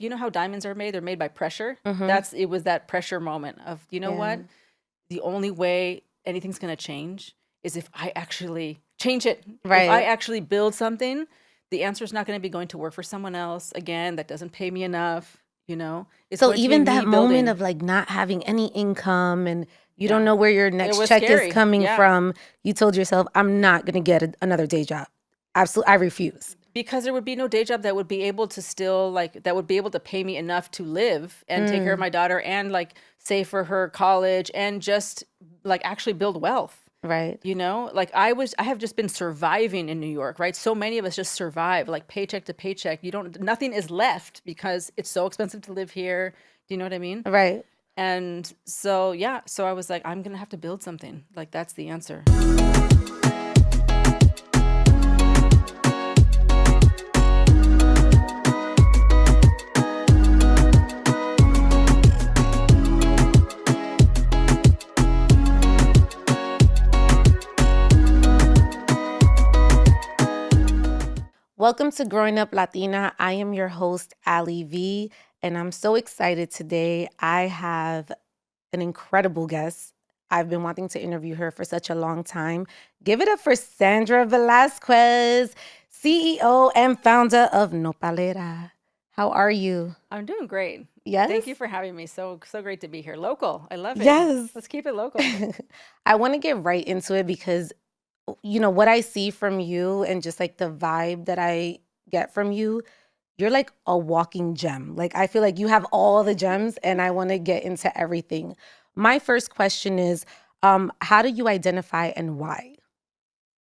you know how diamonds are made? They're made by pressure. Mm-hmm. It was that pressure moment of, you know Yeah. what? The only way anything's going to change is if I actually change it. If I Right. actually build something, the answer is not going to be going to work for someone else again that doesn't pay me enough. It's So going to be even me that moment building. of like not having any income and you don't Yeah, know where your it next was check is scary. coming Yeah. from, you told yourself, I'm not going to get another day job. Absolutely. I refuse. Because there would be no day job that would be able to still like that would be able to pay me enough to live and take care of Mm, my daughter and like save for her college and just like actually build wealth. right. Like I have just been surviving in New York, right? So many of us just survive like paycheck to paycheck. Nothing is left because it's so expensive to live here. Do you know what I mean? Right. And so, yeah, so I was like, I'm going to have to build something. Like, that's the answer. Welcome to Growing Up Latina. I am your host, Ali V, and I'm so excited today. I have an incredible guest. I've been wanting to interview her for such a long time. Give it up for Sandra Velasquez, CEO and founder of Nopalera. How are you? I'm doing great. Yes? Thank you for having me. So great to be here. Local. I love it. Yes. Let's keep it local. I want to get right into it because, what I see from you and just like the vibe that I get from you, you're like a walking gem. Like, I feel like you have all the gems and I want to get into everything. My first question is, how do you identify and why?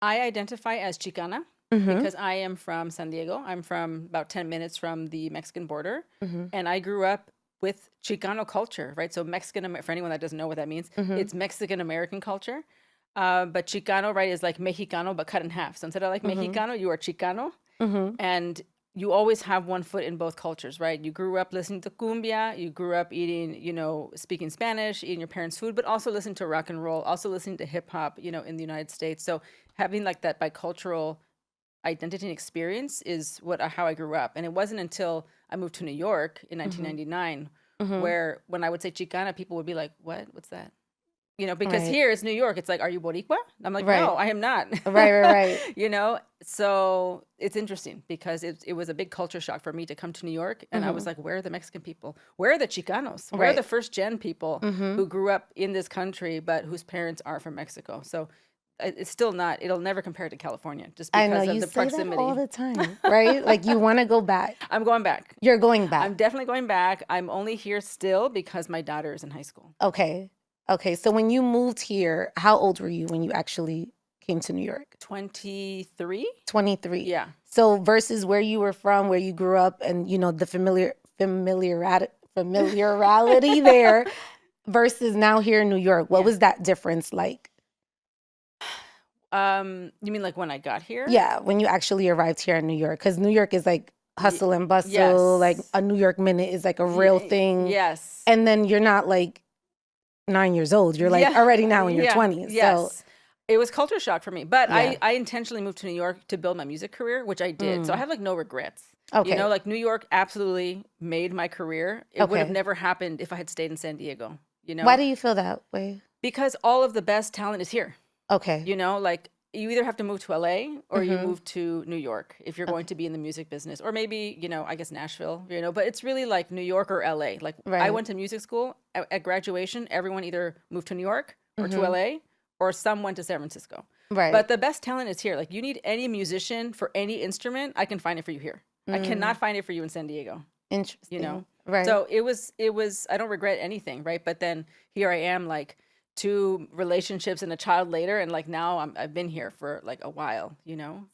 I identify as Chicana Mm-hmm. because I am from San Diego. I'm from about 10 minutes from the Mexican border. Mm-hmm. And I grew up with Chicano culture, right? So for anyone that doesn't know what that means, Mm-hmm. it's Mexican American culture. But Chicano, right, is like Mexicano, but cut in half. So instead of like Mm-hmm. Mexicano, you are Chicano. Mm-hmm. And you always have one foot in both cultures, right? You grew up listening to cumbia, you grew up eating, speaking Spanish, eating your parents' food, but also listening to rock and roll, also listening to hip hop, in the United States. So having like that bicultural identity and experience is how I grew up. And it wasn't until I moved to New York in Mm-hmm. 1999 Mm-hmm. where when I would say Chicana, people would be like, "What? What's that?" Because Right. here it's New York. It's like, "Are you Boricua?" I'm like, "No, Right. I am not." Right. So it's interesting because it was a big culture shock for me to come to New York. And I was Mm-hmm. like, where are the Mexican people? Where are the Chicanos? Where are the Right. first gen people Mm-hmm. who grew up in this country, but whose parents aren't from Mexico? So it's still not, it'll never compare to California just I know because of you the say that all proximity. the time, right? Like you want to go back. I'm going back. You're going back. I'm definitely going back. I'm only here still because my daughter is in high school. Okay. Okay. So when you moved here, how old were you when you actually came to New York? 23? 23. Yeah. So versus where you were from, where you grew up and the familiarity there versus now here in New York. What Yeah. was that difference like? You mean like when I got here? Yeah, when you actually arrived here in New York, because New York is like hustle and bustle, Yes. like a New York minute is like a real thing. Yes. And then you're not like 9 years old. You're like already now in your 20s. So Yes. It was culture shock for me. But yeah. I intentionally moved to New York to build my music career, which I did. So I have like no regrets. Okay. Like New York absolutely made my career. It would have Okay. never happened if I had stayed in San Diego, Why do you feel that way? Because all of the best talent is here. Okay. Like you either have to move to LA or you Mhm. move to New York if you're going to be in the music business, or maybe, I guess Nashville, but it's really like New York or LA. Like I Right. went to music school at graduation, everyone either moved to New York or to Mhm. LA, or some went to San Francisco. Right. But the best talent is here. Like you need any musician for any instrument, I can find it for you here. I cannot find it for you in San Diego. Interesting. Right. So it was, I don't regret anything, right? But then here I am, like 2 relationships and a child later, and like now I've been here for like a while,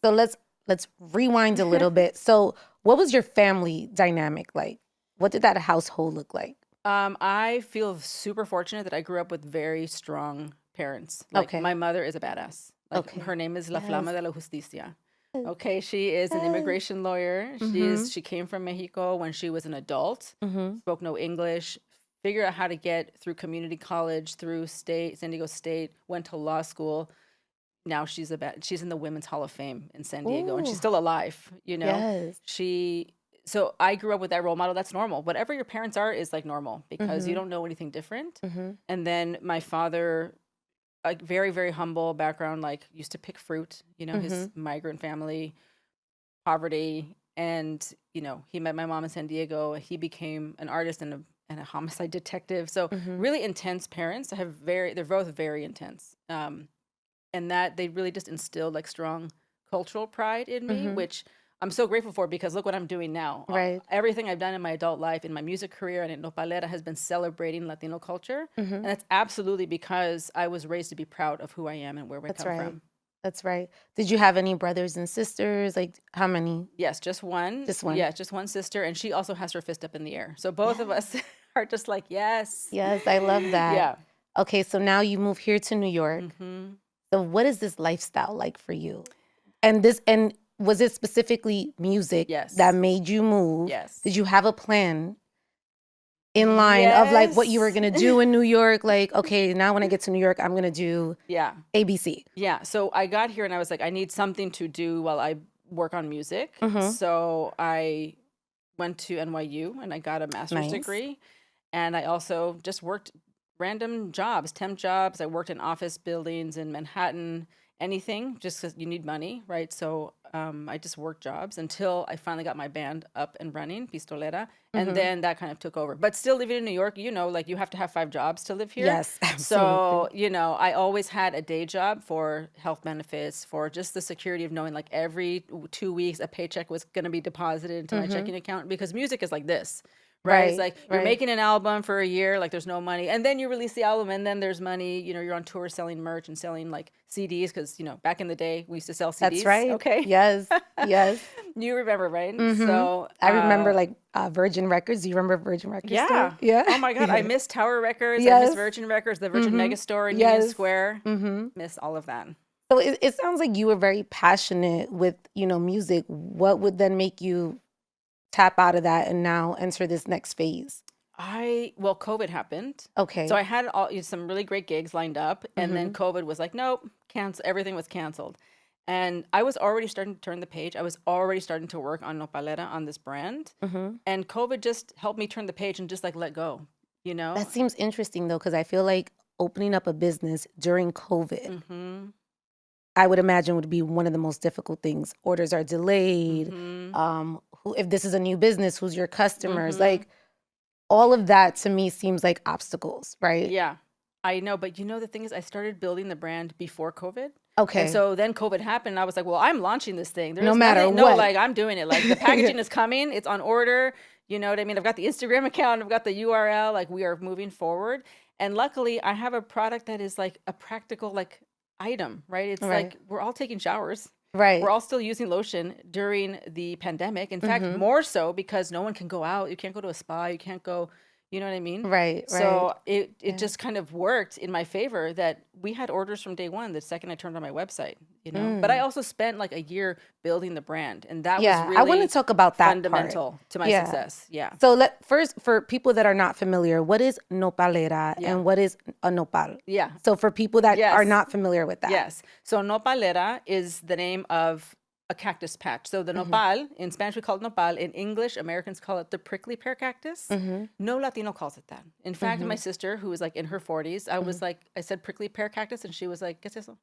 So let's rewind a little bit. So what was your family dynamic like? What did that household look like? I feel super fortunate that I grew up with very strong parents. Like Okay. my mother is a badass. Like Okay. her name is La Yes. Flama de la Justicia. Okay, she is an immigration lawyer. She came from Mexico when she was an adult, Mm-hmm. spoke no English, figured out how to get through community college, through San Diego State, went to law school. Now she's in the Women's Hall of Fame in San Diego, and she's Ooh. still alive. Yes. She so I grew up with that role model. That's normal. Whatever your parents are is like normal because you don't know anything different. And then my father, like very, very humble background, like used to pick fruit, his migrant family, poverty. And, he met my mom in San Diego. He became an artist and a homicide detective. So really intense parents. They're both very intense. And that they really just instilled like strong cultural pride in me, which I'm so grateful for because look what I'm doing now. Right. Everything I've done in my adult life, in my music career and in Nopalera has been celebrating Latino culture. And that's absolutely because I was raised to be proud of who I am and where we come from. That's right. Did you have any brothers and sisters? Like how many? Yes, just one. Just one. Yeah, just one sister. And she also has her fist up in the air. So both of us are just like, yes. Yes, I love that. Yeah. Okay, so now you move here to New York. So what is this lifestyle like for you? And was it specifically music that made you move? Yes. Did you have a plan in line of like what you were going to do in New York? Like, okay, now when I get to New York, I'm going to do ABC. Yeah. So I got here and I was like, I need something to do while I work on music. So I went to NYU and I got a master's degree. And I also just worked random jobs, temp jobs. I worked in office buildings in Manhattan, anything, just because you need money, right? So I just worked jobs until I finally got my band up and running, Pistolera, and then that kind of took over. But still living in New York, like you have to have 5 jobs to live here. Yes, absolutely. So, I always had a day job for health benefits, for just the security of knowing like every 2 weeks a paycheck was going to be deposited into my checking account because music is like this. Right. It's like you're making an album for a year, like there's no money. And then you release the album and then there's money. You're on tour selling merch and selling like CDs because, back in the day we used to sell CDs. That's right. Okay. Yes. Yes. You remember, right? So I remember like Virgin Records. Do you remember Virgin Records? Yeah. Yeah. Oh my God. I miss Tower Records. Yes. I miss Virgin Records, the Virgin Megastore in Union Square. Miss all of that. So it sounds like you were very passionate with, music. What would then make you tap out of that and now enter this next phase? COVID happened. Okay. So I had some really great gigs lined up, and then COVID was like, nope, cancel. Everything was canceled. And I was already starting to turn the page. I was already starting to work on Nopalera, on this brand. And COVID just helped me turn the page and just like let go, That seems interesting though, because I feel like opening up a business during COVID, I would imagine would be one of the most difficult things. Orders are delayed. If this is a new business, who's your customers? Like all of that to me seems like obstacles, right? Yeah, I know. But the thing is, I started building the brand before COVID. Okay. And so then COVID happened. And I was like, well, I'm launching this thing. No matter what. No, like I'm doing it. Like the packaging is coming. It's on order. You know what I mean? I've got the Instagram account. I've got the URL. Like we are moving forward. And luckily, I have a product that is like a practical like item, right? It's like we're all taking showers. Right. We're all still using lotion during the pandemic. In fact, more so because no one can go out. You can't go to a spa. You can't go, you know what I mean? Right. So it just kind of worked in my favor that we had orders from day one the second I turned on my website, But I also spent like a year building the brand. And that was really I want to talk about that fundamental to my success. Yeah. So first, for people that are not familiar, what is Nopalera and what is a nopal? Yeah. So for people that are not familiar with that. Yes. So Nopalera is the name of a cactus patch. So the nopal, in Spanish we call it nopal. In English, Americans call it the prickly pear cactus. No Latino calls it that. In fact, my sister, who was like in her 40s, I said prickly pear cactus, and she was like, ¿Qué es eso?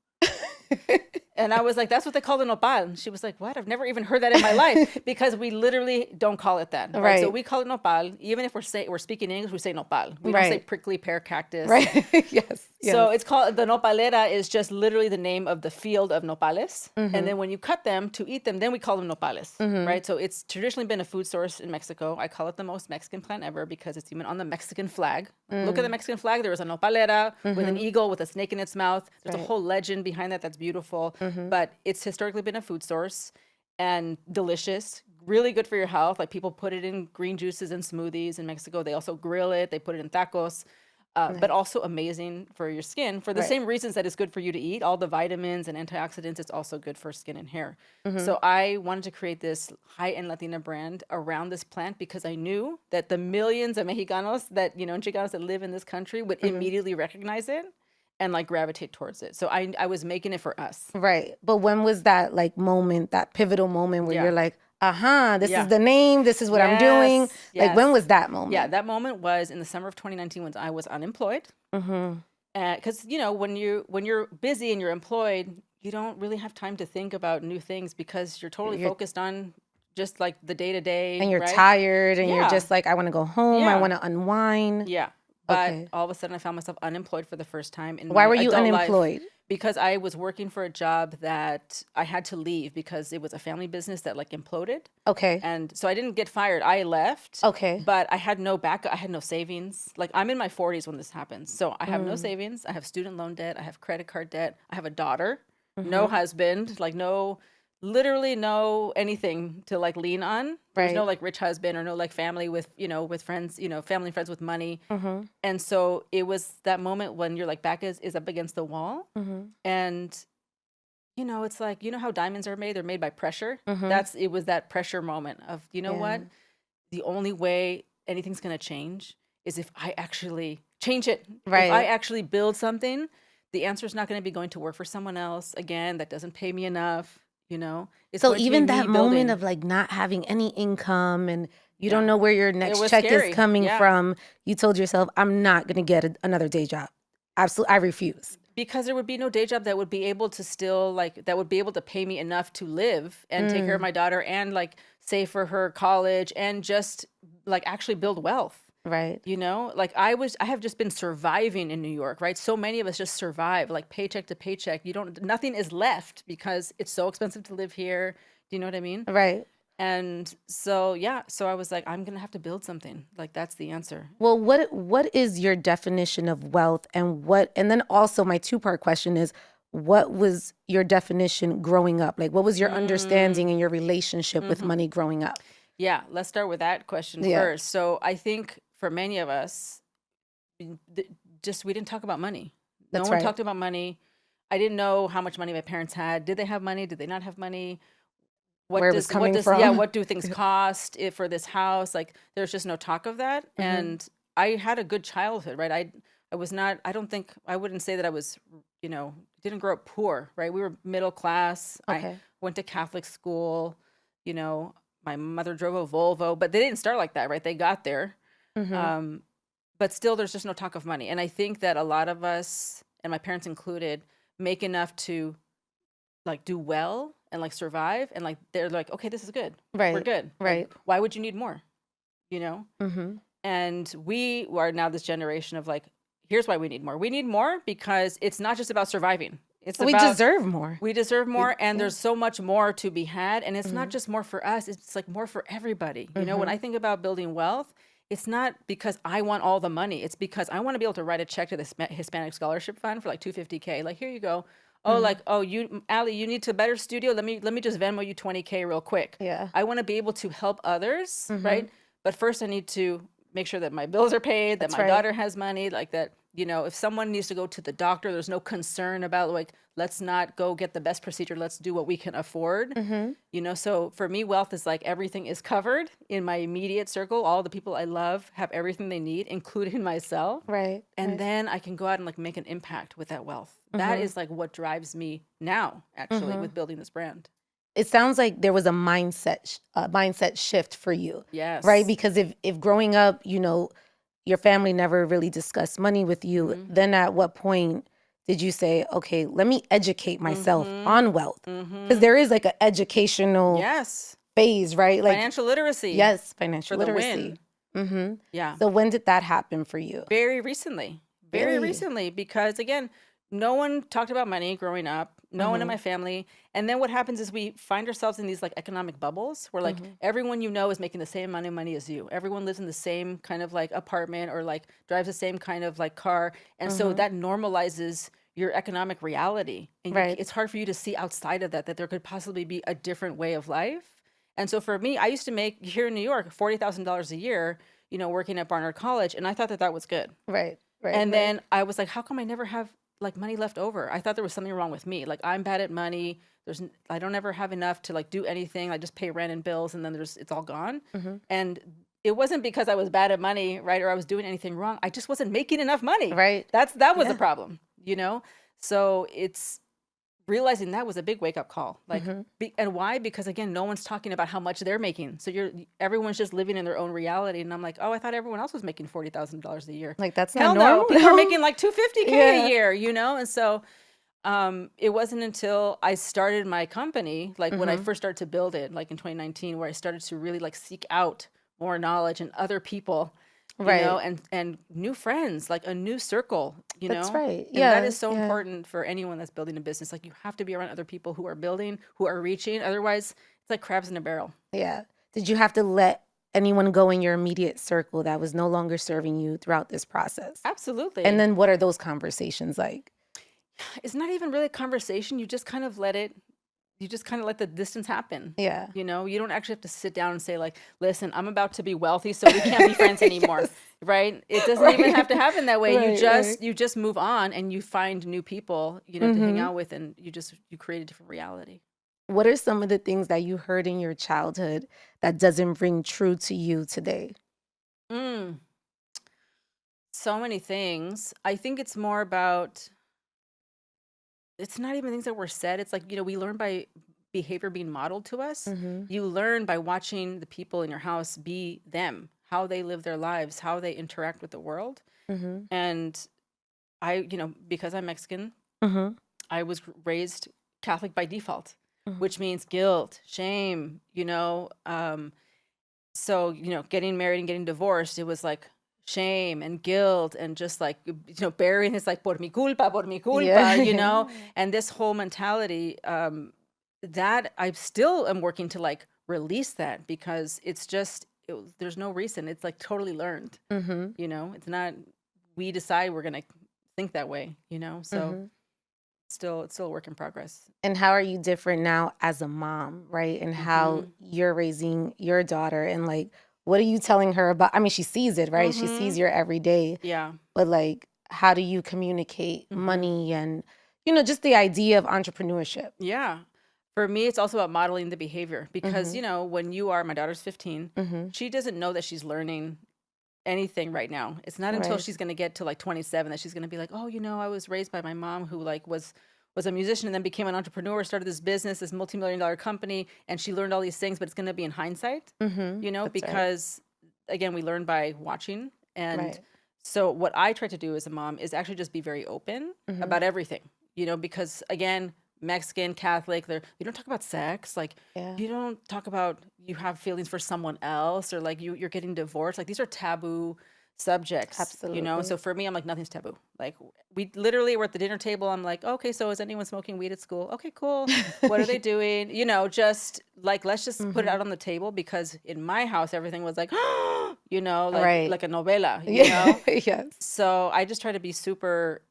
And I was like, that's what they call the nopal. And she was like, what? I've never even heard that in my life, because we literally don't call it that. Right? So we call it nopal. Even if we're speaking English, we say nopal. We don't say prickly pear cactus. Right. Yes. So it's called, the nopalera is just literally the name of the field of nopales. And then when you cut them to eat them, then we call them nopales, right? So it's traditionally been a food source in Mexico. I call it the most Mexican plant ever because it's even on the Mexican flag. Look at the Mexican flag. There was a nopalera with an eagle with a snake in its mouth. There's a whole legend behind that that's beautiful. But it's historically been a food source and delicious, really good for your health. Like people put it in green juices and smoothies in Mexico. They also grill it. They put it in tacos. But also amazing for your skin for the same reasons that it's good for you to eat. All the vitamins and antioxidants, it's also good for skin and hair. So I wanted to create this high-end Latina brand around this plant because I knew that the millions of Mexicanos that, Chicanos that live in this country would immediately recognize it and like gravitate towards it. So I was making it for us. Right. But when was that like moment, that pivotal moment where you're like, This is the name. This is what I'm doing. Like, when was that moment? Yeah, that moment was in the summer of 2019 when I was unemployed. Because when you're busy and you're employed, you don't really have time to think about new things because you're totally focused on just like the day to day. And you're right? tired, and you're just like, I want to go home. I want to unwind. Yeah. But all of a sudden, I found myself unemployed for the first time in Why my were you adult unemployed? life. Because I was working for a job that I had to leave because it was a family business that like imploded. Okay. And so I didn't get fired. I left. Okay. But I had no backup. I had no savings. Like, I'm in my 40s when this happens. So I have no savings. I have student loan debt. I have credit card debt. I have a daughter, no husband, like literally no anything to like lean on. There's no like rich husband or no like family with, with friends, family and friends with money. And so it was that moment when your like back is up against the wall. And, it's like, how diamonds are made? They're made by pressure. It was that pressure moment of, what? The only way anything's going to change is if I actually change it. Right. If I actually build something, the answer is not going to be going to work for someone else again that doesn't pay me enough. It's so even that moment of like not having any income and you don't know where your next check is coming from, you told yourself, I'm not going to get another day job. Absolutely, I refuse. Because there would be no day job that would be able to still that would be able to pay me enough to live and take care of my daughter and like save for her college and just like actually build wealth. Right. Like I have just been surviving in New York, right? So many of us just survive like paycheck to paycheck. Nothing is left because it's so expensive to live here. Do you know what I mean? Right. And so, so I was like, I'm going to have to build something. Like, that's the answer. Well, what is your definition of wealth and then also my 2-part question is, what was your definition growing up? Like, what was your understanding and your relationship with money growing up? Yeah, let's start with that question first. So I think for many of us, we didn't talk about money. No one talked about money. I didn't know how much money my parents had. Did they have money? Did they not have money? Where it was coming from? Yeah, what do things cost for this house? Like, there's just no talk of that. And I had a good childhood, right? I was not, I wouldn't say that I was, didn't grow up poor, right? We were middle class. Okay. I went to Catholic school, my mother drove a Volvo, but they didn't start like that, right? They got there. But still, there's just no talk of money. And I think that a lot of us, and my parents included, make enough to like do well and like survive, and like they're like, okay, this is good, right? We're good, right? Like, why would you need more, And we are now this generation of like, here's why we need more. We need more because it's not just about surviving. We deserve more. We deserve more, and there's so much more to be had, and it's not just more for us. It's like more for everybody. When I think about building wealth, it's not because I want all the money. It's because I want to be able to write a check to the Hispanic Scholarship Fund for like $250K. Like, here you go. Oh, you, Allie, you need to better studio. Let me just Venmo you $20K real quick. Yeah. I want to be able to help others, right? But first I need to make sure that my bills are paid, that my daughter has money, like that, if someone needs to go to the doctor, there's no concern about like, let's not go get the best procedure. Let's do what we can afford. So for me, wealth is like everything is covered in my immediate circle. All the people I love have everything they need, including myself. Right. And then I can go out and like make an impact with that wealth. That is like what drives me now, actually, with building this brand. It sounds like there was a mindset shift for you. Yes. Right? Because if growing up, your family never really discussed money with you, then at what point did you say, okay, let me educate myself on wealth? Because there is like an educational phase, right? Like financial literacy. Yes, financial for literacy. The win. Yeah. So when did that happen for you? Very recently. Very recently, because again, no one talked about money growing up. No one in my family. And then what happens is we find ourselves in these like economic bubbles where like everyone is making the same amount of money as you. Everyone lives in the same kind of like apartment or like drives the same kind of like car. And so that normalizes your economic reality. And it's hard for you to see outside of that there could possibly be a different way of life. And so for me, I used to make here in New York $40,000 a year, working at Barnard College. And I thought that was good. Right. And then I was like, how come I never have like money left over? I thought there was something wrong with me. Like, I'm bad at money. I don't ever have enough to like do anything. I just pay rent and bills, and then it's all gone. And it wasn't because I was bad at money, right? Or I was doing anything wrong. I just wasn't making enough money. Right. That was the problem, So it's realizing that was a big wake-up call. Like, and why? Because again, no one's talking about how much they're making. So everyone's just living in their own reality. And I'm like, oh, I thought everyone else was making $40,000 a year. Like, that's Hell not normal. no, people are making like $250K Yeah. a year, you know? And so it wasn't until I started my company, like when I first started to build it, like in 2019, where I started to really like seek out more knowledge and other people, you know, and new friends, like a new circle, you know? That's right. And that is so important for anyone that's building a business. Like, you have to be around other people who are building, who are reaching. Otherwise, it's like crabs in a barrel. Yeah. Did you have to let anyone go in your immediate circle that was no longer serving you throughout this process? Absolutely. And then what are those conversations like? It's not even really a conversation. You just kind of let the distance happen. Yeah. You know, you don't actually have to sit down and say like, listen, I'm about to be wealthy, so we can't be friends anymore. Yes. Right? It doesn't even have to happen that way. You just move on and you find new people, you know, to hang out with, and you create a different reality. What are some of the things that you heard in your childhood that doesn't ring true to you today? So many things. I think it's more about, it's not even things that were said. It's like, you know, we learn by behavior being modeled to us. You learn by watching the people in your house be them, how they live their lives, how they interact with the world. And I, you know, because I'm Mexican, I was raised Catholic by default, which means guilt, shame, you know. So, you know, getting married and getting divorced, it was like shame and guilt and just like, you know, burying his like, por mi culpa, you know, and this whole mentality, that I still am working to like release that, because it's just, there's no reason. It's like totally learned, you know, it's not, we decide we're going to think that way, you know, so it's still a work in progress. And how are you different now as a mom, right? And how you're raising your daughter, and like, what are you telling her about? I mean, she sees it, right? She sees your everyday. Yeah. But like, how do you communicate money and, you know, just the idea of entrepreneurship? Yeah. For me, it's also about modeling the behavior, because, you know, when my daughter's 15, she doesn't know that she's learning anything right now. It's not until she's going to get to like 27 that she's going to be like, oh, you know, I was raised by my mom who like was a musician and then became an entrepreneur, started this business, this multi-million-dollar company, and she learned all these things, but it's going to be in hindsight, you know, because again, we learn by watching. And so what I try to do as a mom is actually just be very open about everything, you know, because again, Mexican, Catholic, you don't talk about sex. Like, you don't talk about you have feelings for someone else, or like you're getting divorced. Like, these are taboo subjects. Absolutely. You know? So for me, I'm like, nothing's taboo. Like, we literally were at the dinner table. I'm like, okay, so is anyone smoking weed at school? Okay, cool. What are they doing? You know, just like, let's just put it out on the table, because in my house, everything was like, you know, like a novela, you know? Yes. So I just try to be super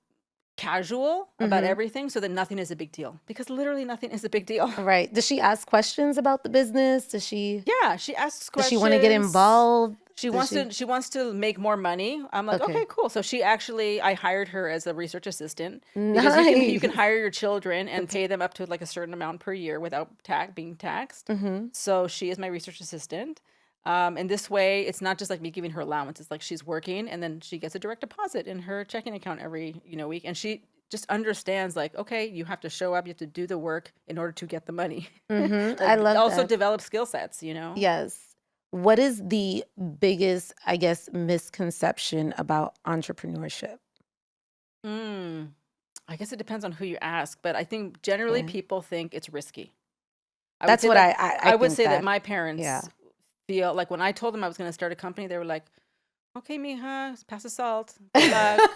casual about everything, so that nothing is a big deal, because literally nothing is a big deal. Right. Does she ask questions about the business? Does she? Yeah, she asks questions. Does she want to get involved? She wants to make more money. I'm like, okay, cool. So I hired her as a research assistant, because you can hire your children and pay them up to like a certain amount per year without being taxed. So she is my research assistant. And this way, it's not just like me giving her allowance. It's like she's working, and then she gets a direct deposit in her checking account every, you know, week. And she just understands like, okay, you have to show up, you have to do the work in order to get the money. I love that. Also develop skill sets, you know? Yes. What is the biggest, I guess, misconception about entrepreneurship? I guess it depends on who you ask, but I think generally people think it's risky. That's what I would think say that my parents feel like, when I told them I was going to start a company, they were like, okay, mija, pass the salt. Good luck.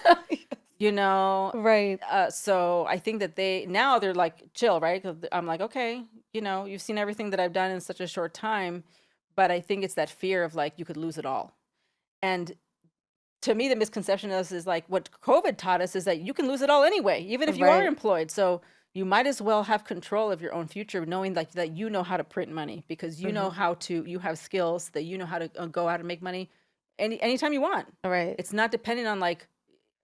You know? Right. So I think that they're like, chill, right? 'Cause I'm like, okay, you know, you've seen everything that I've done in such a short time. But I think it's that fear of like, you could lose it all. And to me, the misconception is like, what COVID taught us is that you can lose it all anyway, even if you are employed. So you might as well have control of your own future, knowing that you know how to print money, because you know you have skills that you know how to go out and make money anytime you want. Right. It's not dependent on like,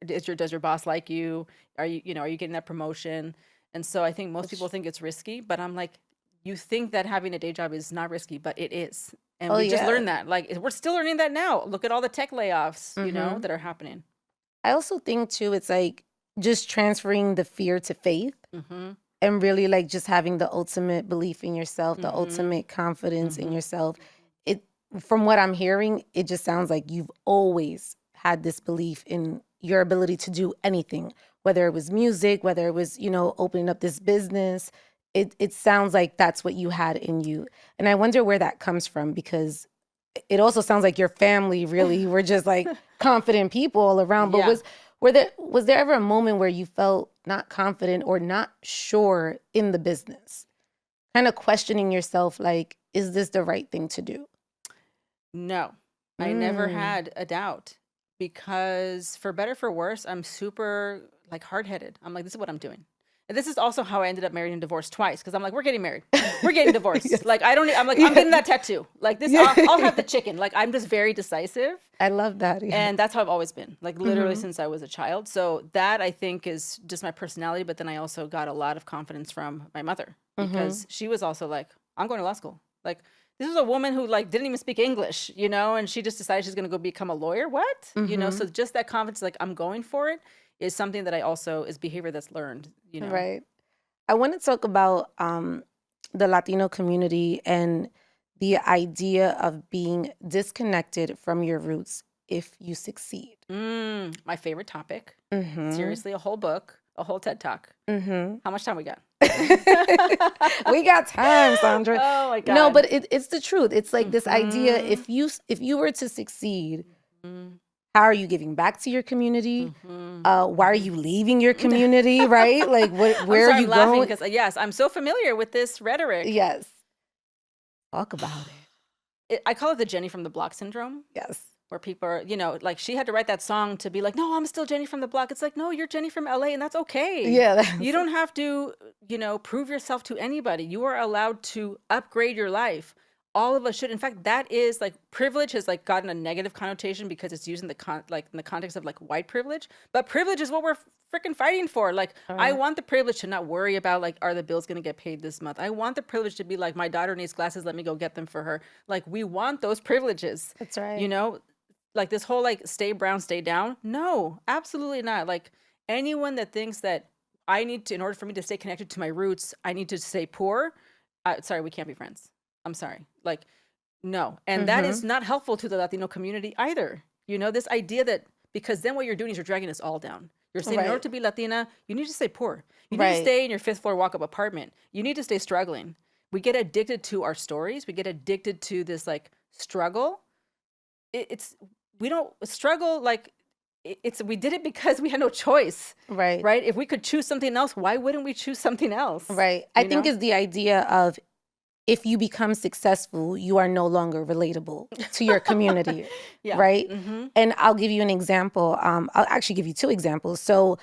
does your boss like you? Are you getting that promotion? And so I think most people think it's risky, but I'm like, you think that having a day job is not risky, but it is. And we just learned that. Like, we're still learning that now. Look at all the tech layoffs, you know, that are happening. I also think too, it's like just transferring the fear to faith. and really like just having the ultimate belief in yourself, the ultimate confidence in yourself. It, from what I'm hearing, it just sounds like you've always had this belief in your ability to do anything, whether it was music, whether it was, you know, opening up this business. It sounds like that's what you had in you. And I wonder where that comes from, because it also sounds like your family really were just like confident people all around. But was there ever a moment where you felt not confident or not sure in the business? Kind of questioning yourself, like, is this the right thing to do? No, I never had a doubt, because for better for worse, I'm super like hard-headed. I'm like, this is what I'm doing. And this is also how I ended up married and divorced twice, because I'm like, we're getting married, we're getting divorced. Yes. Like, I'm like, I'm getting that tattoo. Like this, I'll have the chicken. Like, I'm just very decisive. I love that. Yeah. And that's how I've always been, like literally since I was a child. So that, I think, is just my personality. But then I also got a lot of confidence from my mother, because she was also like, I'm going to law school. Like, this was a woman who like didn't even speak English, you know, and she just decided she's going to go become a lawyer. What? You know, so just that confidence, like I'm going for it, is something that I also, is behavior that's learned, you know. Right. I want to talk about the Latino community and the idea of being disconnected from your roots if you succeed. My favorite topic. Seriously, a whole book, a whole TED Talk. How much time we got? We got time, Sandra. Oh my God. No, but it's the truth. It's like this idea, if you were to succeed, how are you giving back to your community? Why are you leaving your community, right? Like, where are you going? Because yes, I'm so familiar with this rhetoric. Yes. Talk about it. I call it the Jenny from the Block syndrome. Yes. Where people are, you know, like she had to write that song to be like, no, I'm still Jenny from the Block. It's like, no, you're Jenny from LA, and that's okay. Yeah. You don't have to, you know, prove yourself to anybody. You are allowed to upgrade your life. All of us should. In fact, that is like, privilege has like gotten a negative connotation because it's used in the in the context of like white privilege. But privilege is what we're freaking fighting for. Like, I want the privilege to not worry about like, are the bills going to get paid this month? I want the privilege to be like, my daughter needs glasses, let me go get them for her. Like, we want those privileges. That's right. You know, like this whole like stay brown, stay down. No, absolutely not. Like, anyone that thinks that I need to, in order for me to stay connected to my roots, I need to stay poor. Sorry, we can't be friends. I'm sorry. Like, no. And that is not helpful to the Latino community either. You know, this idea that, because then what you're doing is you're dragging us all down. You're saying in order to be Latina, you need to stay poor. You need to stay in your 5th floor walk-up apartment. You need to stay struggling. We get addicted to our stories. We get addicted to this like struggle. We don't struggle like, we did it because we had no choice. Right. Right? If we could choose something else, why wouldn't we choose something else? Right. I think it's the idea of, if you become successful, you are no longer relatable to your community, right? And I'll give you an example. I'll actually give you 2 examples. So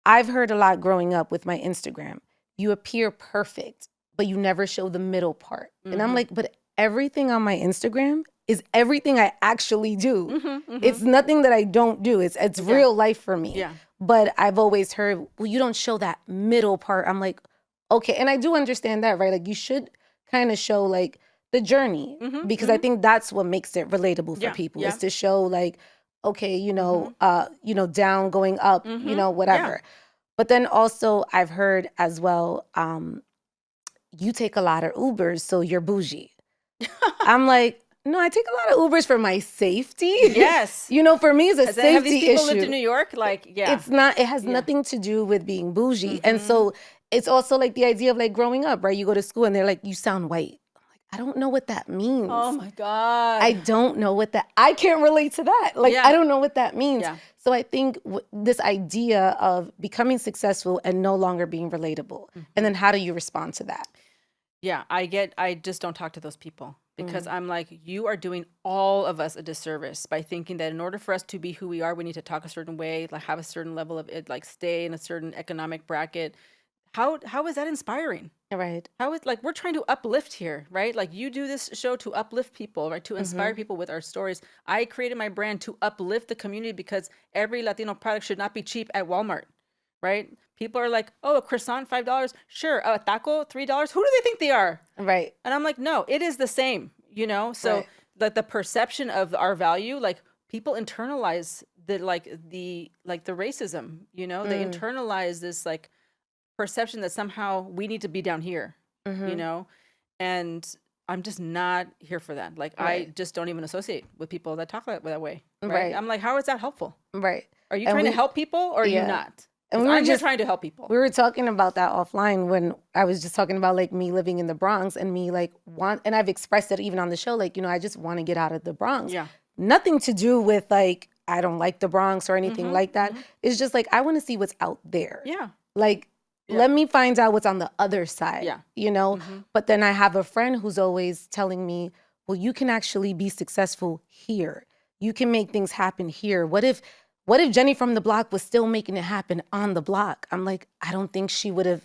I've heard a lot growing up with my Instagram. You appear perfect, but you never show the middle part. And I'm like, but everything on my Instagram is everything I actually do. It's nothing that I don't do. It's real life for me. Yeah. But I've always heard, well, you don't show that middle part. I'm like, okay. And I do understand that, right? Like, you should kind of show like the journey, because I think that's what makes it relatable for people, is to show like, okay, you know, down, going up, you know, whatever. But then also I've heard as well, you take a lot of Ubers, so you're bougie. I'm like, no, I take a lot of Ubers for my safety. Yes. You know, for me, it's a safety issue. Have these people lived in New York? Like, yeah. It's not, it has nothing to do with being bougie. And so it's also like the idea of like growing up, right? You go to school and they're like, you sound white. I'm like, I don't know what that means. Oh my God. I don't know what that, I can't relate to that. Like, I don't know what that means. Yeah. So I think this idea of becoming successful and no longer being relatable. And then how do you respond to that? Yeah, I just don't talk to those people, because I'm like, you are doing all of us a disservice by thinking that in order for us to be who we are, we need to talk a certain way, like have a certain level of it, like stay in a certain economic bracket. How is that inspiring? Right. How is, like, we're trying to uplift here, right? Like, you do this show to uplift people, right? To inspire people with our stories. I created my brand to uplift the community, because every Latino product should not be cheap at Walmart, right? People are like, oh, a croissant, $5. Sure. A taco, $3. Who do they think they are? Right. And I'm like, no, it is the same, you know? So that the perception of our value, like, people internalize the racism, you know? They internalize this, like, perception that somehow we need to be down here, you know? And I'm just not here for that. Like, I just don't even associate with people that talk that way. Right. I'm like, how is that helpful? Right. Are you trying to help people or are you not? And I'm just trying to help people. We were talking about that offline when I was just talking about like me living in the Bronx and me like and I've expressed it even on the show, like, you know, I just want to get out of the Bronx. Yeah. Nothing to do with like, I don't like the Bronx or anything like that. It's just like, I want to see what's out there. Yeah. Like, let me find out what's on the other side, you know? But then I have a friend who's always telling me, well, you can actually be successful here. You can make things happen here. What if Jenny from the block was still making it happen on the block? I'm like, I don't think she would have.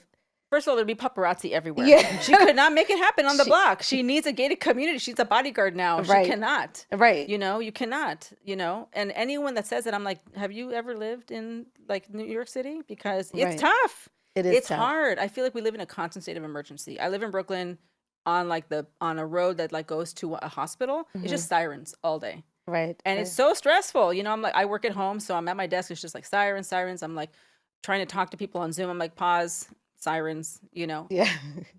First of all, there'd be paparazzi everywhere. Yeah. She could not make it happen on the block. She needs a gated community. She's a bodyguard now. She cannot. Right. You know, you cannot, you know. And anyone that says that, I'm like, have you ever lived in like New York City? Because it's tough. It's tough. Hard. I feel like we live in a constant state of emergency. I live in Brooklyn on a road that like goes to a hospital. It's just sirens all day. Right. And it's so stressful. You know, I'm like, I work at home, so I'm at my desk. It's just like sirens. I'm like trying to talk to people on Zoom. I'm like, pause, sirens, you know. Yeah.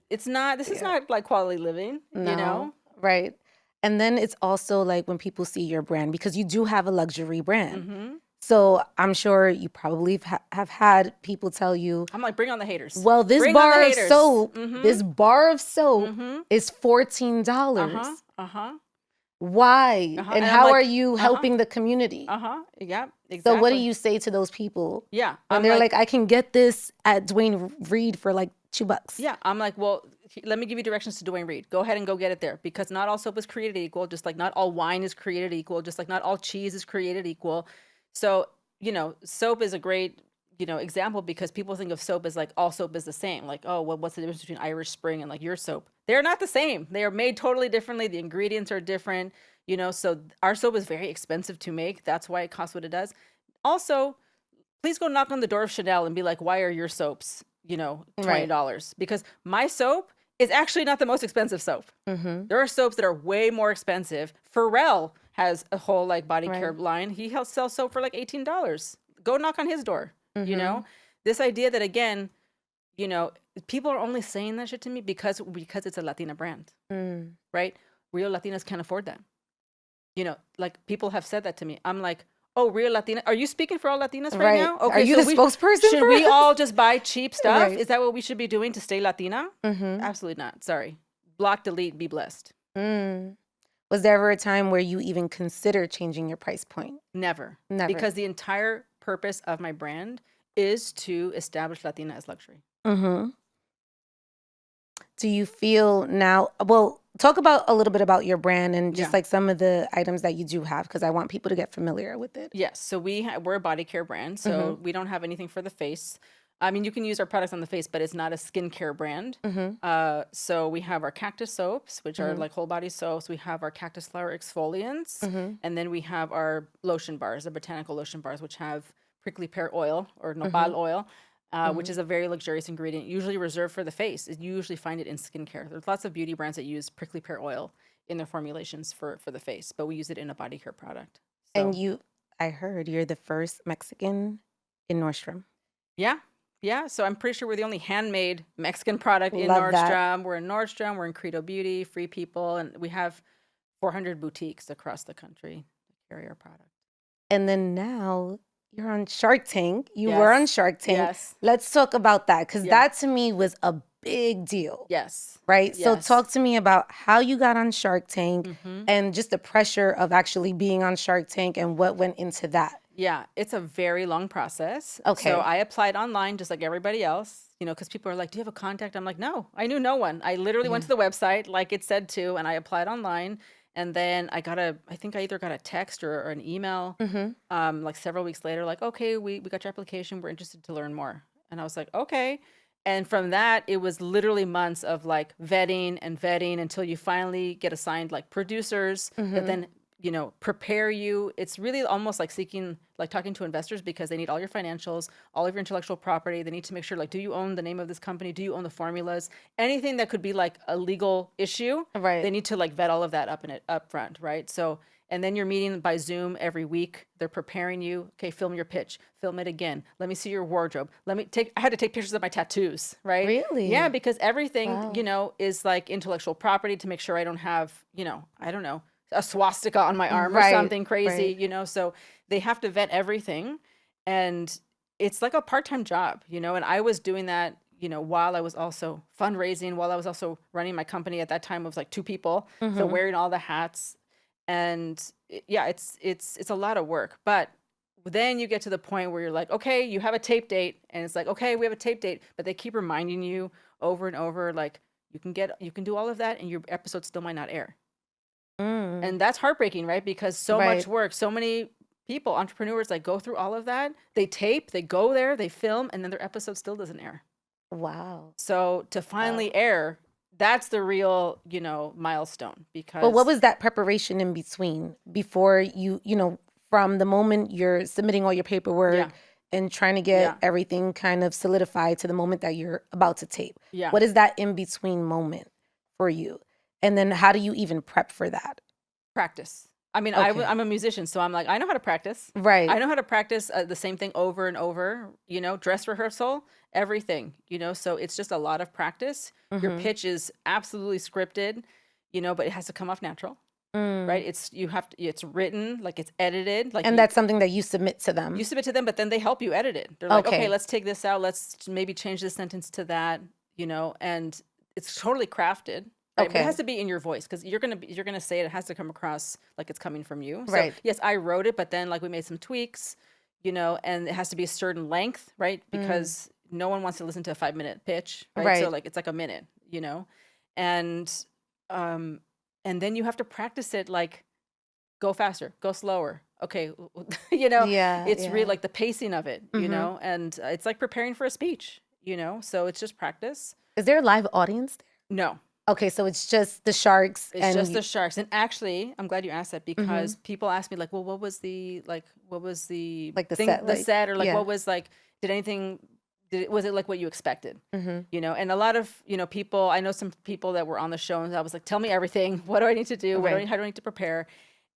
This is not like quality living, no. You know. Right. And then it's also like when people see your brand, because you do have a luxury brand. So I'm sure you probably have had people tell you, I'm like, bring on the haters. Well, this bar of soap, is $14. Why? And how are you helping the community? Yeah, exactly. So what do you say to those people? Yeah. And they're like, I can get this at Dwayne Reed for like $2. Yeah. I'm like, well, let me give you directions to Dwayne Reed. Go ahead and go get it there, because not all soap is created equal. Just like not all wine is created equal. Just like not all cheese is created equal. So, you know, soap is a great, you know, example, because people think of soap as like all soap is the same. Like, oh, well, what's the difference between Irish Spring and like your soap? They're not the same. They are made totally differently. The ingredients are different, you know, so our soap is very expensive to make. That's why it costs what it does. Also, please go knock on the door of Chanel and be like, why are your soaps, you know, $20? Because my soap is actually not the most expensive soap. There are soaps that are way more expensive. Pharrell has a whole like body care line. He sells soap for like $18. Go knock on his door. You know, this idea that, again, you know, people are only saying that shit to me because it's a Latina brand, right? Real Latinas can't afford that. You know, like people have said that to me. I'm like, oh, real Latina. Are you speaking for all Latinas right now? Okay, are you the spokesperson? Should we all just buy cheap stuff? Is that what we should be doing to stay Latina? Absolutely not. Sorry. Block, delete, be blessed. Was there ever a time where you even considered changing your price point? Never. Because the entire purpose of my brand is to establish Latina as luxury. Do you feel now, well, talk about a little bit about your brand and just like some of the items that you do have, because I want people to get familiar with it. Yes. So we're a body care brand. So we don't have anything for the face. I mean, you can use our products on the face, but it's not a skincare brand. So we have our cactus soaps, which are like whole body soaps. We have our cactus flower exfoliants. And then we have our lotion bars, the botanical lotion bars, which have prickly pear oil or nopal oil, which is a very luxurious ingredient, usually reserved for the face. You usually find it in skincare. There's lots of beauty brands that use prickly pear oil in their formulations for the face, but we use it in a body care product. So. And I heard you're the first Mexican in Nordstrom. Yeah. Yeah, so I'm pretty sure we're the only handmade Mexican product in Nordstrom. We're in Nordstrom, we're in Credo Beauty, Free People, and we have 400 boutiques across the country that carry our product. And then now you're on Shark Tank. You were on Shark Tank. Yes. Let's talk about that, because that to me was a big deal. Yes. Right? Yes. So talk to me about how you got on Shark Tank and just the pressure of actually being on Shark Tank and what went into that. Yeah, it's a very long process. Okay. So I applied online just like everybody else, you know, because people are like, do you have a contact? I'm like, no, I knew no one. I literally went to the website like it said to, and I applied online. And then I think I either got a text or an email like several weeks later, like, okay, we got your application. We're interested to learn more. And I was like, okay. And from that, it was literally months of like vetting until you finally get assigned like producers that then, you know, prepare you. It's really almost like talking to investors, because they need all your financials, all of your intellectual property. They need to make sure, like, do you own the name of this company? Do you own the formulas? Anything that could be like a legal issue, right? They need to like vet all of that up front, right? So And then you're meeting by Zoom every week. They're preparing you. Okay, film your pitch. Film it again. Let me see your wardrobe. I had to take pictures of my tattoos, right? Really? Yeah, because everything, Wow. is like intellectual property to make sure I don't have, I don't know, a swastika on my arm or Right, something crazy, right. So they have to vet everything. And it's like a part-time job, and I was doing that, while I was also fundraising, while I was also running my company. At that time it was like 2 people. So Mm-hmm. wearing all the hats. And yeah, it's a lot of work. But then you get to the point where you're like, okay, you have a tape date, and it's like, okay, we have a tape date, but they keep reminding you over and over, like, you can do all of that and your episode still might not air. Mm. And that's heartbreaking, right? Because so much Right. work, so many people, entrepreneurs, like, go through all of that. They tape, they go there, they film, and then their episode still doesn't air. Wow. So to Wow. finally air, that's the real, milestone. But what Because was that preparation in between before from the moment you're submitting all your yeah, paperwork and trying to get yeah, everything kind of solidified to the moment that you're about to tape? yeah. What is that in between moment for you? And then how do you even prep for that? Practice. I mean, Okay. I'm a musician, so I'm like, I know how to practice. I Right. know how to practice the same thing over and over, dress rehearsal, everything, so it's just a lot of practice. Your Mm-hmm. pitch is absolutely scripted, but it has to come off natural, right? Mm. It's written, like, it's edited, like, And that's something that you submit to you them. submit to them, but then they help you edit it. They're like, okay, Okay. let's take this out. Let's maybe change this sentence to that, and it's totally crafted, right? But it has Okay. to be in your voice, because you're gonna say it. It has to come across like it's coming from you. So Right. yes, I wrote it, but then, like, we made some tweaks, and it has to be a certain length, right? Mm. Because no one wants to listen to a 5-minute pitch, right? So, Right. like, it's like a minute, and um, and then you have to practice it, like, go faster, go slower. Okay, Yeah, it's really yeah. like the pacing of it, Mm-hmm. and it's like preparing for a speech, so it's just practice. Is there a live audience there? No, Okay, so it's just the sharks it's and just you. the sharks. And actually, I'm glad you asked that, Mm-hmm. because people ask me, like, well, what was the Like the thing, set, the like, set, or like, yeah. what was, like, did anything, was it like what you expected? Mm-hmm. And a lot of, people, I know some people that were on the show, and I was like, tell me everything. What do I need to do? Right. How do I need to prepare?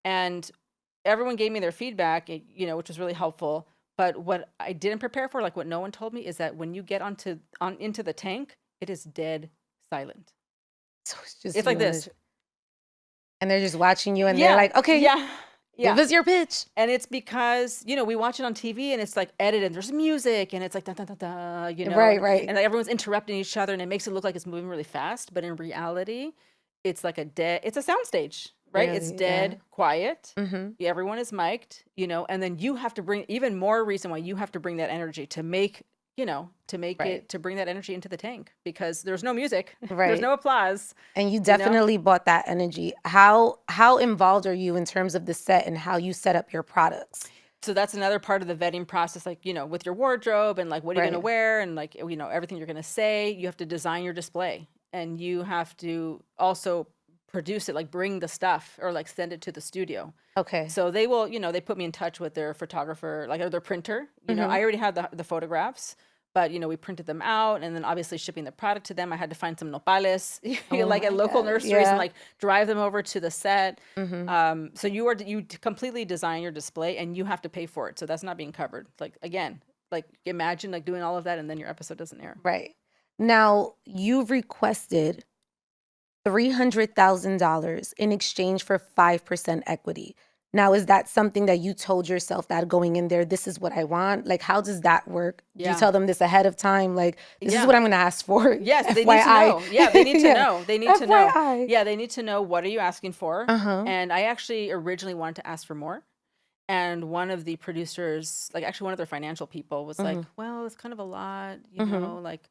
And everyone gave me their feedback, which was really helpful. But what I didn't prepare for, like what no one told me, is that when you get into the tank, it is dead silent. So it's just It's like you this. and they're just watching you and they're Yeah, like, okay, yeah, give yeah. us your pitch. And it's because, we watch it on TV, and it's like edited. There's music, and it's like da da da da, Right, right. and like everyone's interrupting each other, and it makes it look like it's moving really fast. But in reality, it's like it's a soundstage, right? It's Really, yeah. dead quiet. Mm-hmm. Everyone is mic'd, and then you have to bring even more reason why you have to bring that energy to make, Right, to bring that energy into the tank, because there's no music, there's right. no applause, And you you know? definitely bought that energy. How involved are you in terms of the set and how you set up your products? So that's another part of the vetting process, like, with your wardrobe, and like, what are you going to Right. wear, and like, everything you're going to say. You have to design your display, and you have to also produce it, like, bring the stuff, or like send it to the studio. Okay. So they will, they put me in touch with their photographer, like, or their printer. Mm-hmm. I already had the photographs, but, we printed them out, and then obviously shipping the product to them. I had to find some nopales, Oh like at my local God. nurseries, and Yeah. like drive them over to the set. Mm-hmm. So you completely design your display, and you have to pay for it. So that's not being covered. Like, again, like, imagine, like, doing all of that, and then your episode doesn't air. Right. Now you've requested $300,000 in exchange for 5% equity. Now, is that something that you told yourself that going in there, this is what I want? Like, how does that work? Do you Yeah. tell them this ahead of time? Like, this is Yeah. what I'm going to ask for. Yes, they need to FYI. know. Yeah, they need to Yeah. know. They need to know. FYI. Yeah, they need to know, what are you asking for? Uh-huh. And I actually originally wanted to ask for more. And one of the producers, like, actually one of their financial people, was like, Mm-hmm. well, it's kind of a lot, Mm-hmm. like,